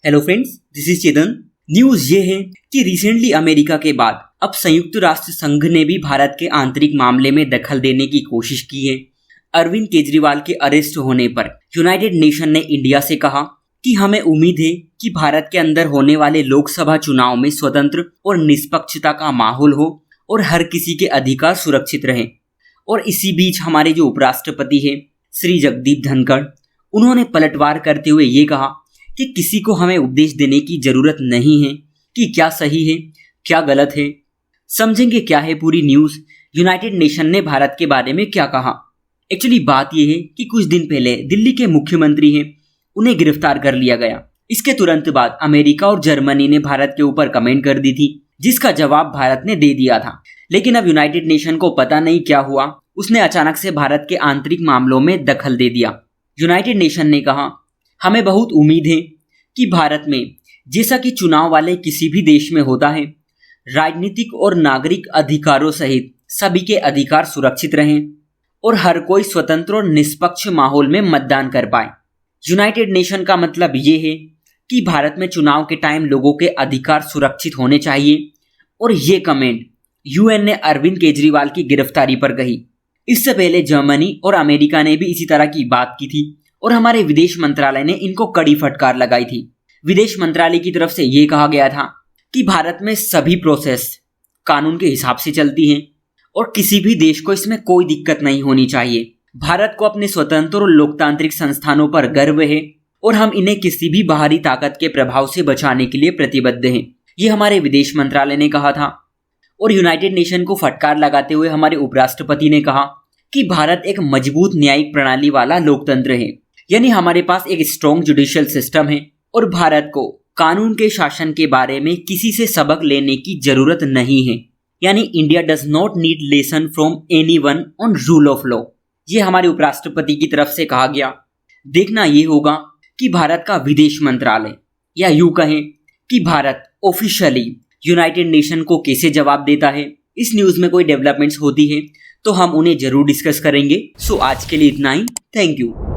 Hello friends, this is Chetan. News ये है कि रिसेंटली अमेरिका के बाद अब संयुक्त राष्ट्र संघ ने भी भारत के आंतरिक मामले में दखल देने की कोशिश की है। अरविंद केजरीवाल के अरेस्ट होने पर यूनाइटेड नेशन ने इंडिया से कहा कि हमें उम्मीद है कि भारत के अंदर होने वाले लोकसभा चुनाव में स्वतंत्र और निष्पक्षता का माहौल हो और हर किसी के अधिकार सुरक्षित रहें। और इसी बीच हमारे जो उपराष्ट्रपति हैं श्री जगदीप धनखड़, उन्होंने पलटवार करते हुए ये कहा कि किसी को हमें उपदेश देने की जरूरत नहीं है कि क्या सही है क्या गलत है। समझेंगे क्या है पूरी न्यूज, यूनाइटेड नेशन ने भारत के बारे में क्या कहा। एक्चुअली बात यह है कि कुछ दिन पहले दिल्ली के मुख्यमंत्री हैं, उन्हें गिरफ्तार कर लिया गया। इसके तुरंत बाद अमेरिका और जर्मनी ने भारत के ऊपर कमेंट कर दी थी, जिसका जवाब भारत ने दे दिया था। लेकिन अब यूनाइटेड नेशन को पता नहीं क्या हुआ, उसने अचानक से भारत के आंतरिक मामलों में दखल दे दिया। यूनाइटेड नेशन ने कहा, हमें बहुत उम्मीद है कि भारत में जैसा कि चुनाव वाले किसी भी देश में होता है, राजनीतिक और नागरिक अधिकारों सहित सभी के अधिकार सुरक्षित रहें और हर कोई स्वतंत्र और निष्पक्ष माहौल में मतदान कर पाए। यूनाइटेड नेशन का मतलब ये है कि भारत में चुनाव के टाइम लोगों के अधिकार सुरक्षित होने चाहिए। और ये कमेंट यूएन ने अरविंद केजरीवाल की गिरफ्तारी पर कही। इससे पहले जर्मनी और अमेरिका ने भी इसी तरह की बात की थी और हमारे विदेश मंत्रालय ने इनको कड़ी फटकार लगाई थी। विदेश मंत्रालय की तरफ से ये कहा गया था कि भारत में सभी प्रोसेस कानून के हिसाब से चलती हैं और किसी भी देश को इसमें कोई दिक्कत नहीं होनी चाहिए। भारत को अपने स्वतंत्र और लोकतांत्रिक संस्थानों पर गर्व है और हम इन्हें किसी भी बाहरी ताकत के प्रभाव से बचाने के लिए प्रतिबद्ध हैं। ये हमारे विदेश मंत्रालय ने कहा था। और यूनाइटेड नेशन को फटकार लगाते हुए हमारे उपराष्ट्रपति ने कहा कि भारत एक मजबूत न्यायिक प्रणाली वाला लोकतंत्र है, यानी हमारे पास एक स्ट्रॉन्ग जुडिशियल सिस्टम है और भारत को कानून के शासन के बारे में किसी से सबक लेने की जरूरत नहीं है। यानी India does not need lesson from anyone on rule of law. ये हमारे उपराष्ट्रपति की तरफ से कहा गया। देखना ये होगा कि भारत का विदेश मंत्रालय, या यूं कहें कि भारत ऑफिशियली यूनाइटेड नेशन को कैसे जवाब देता है। इस न्यूज में कोई डेवलपमेंट्स होती है तो हम उन्हें जरूर डिस्कस करेंगे। सो आज के लिए इतना ही। Thank you.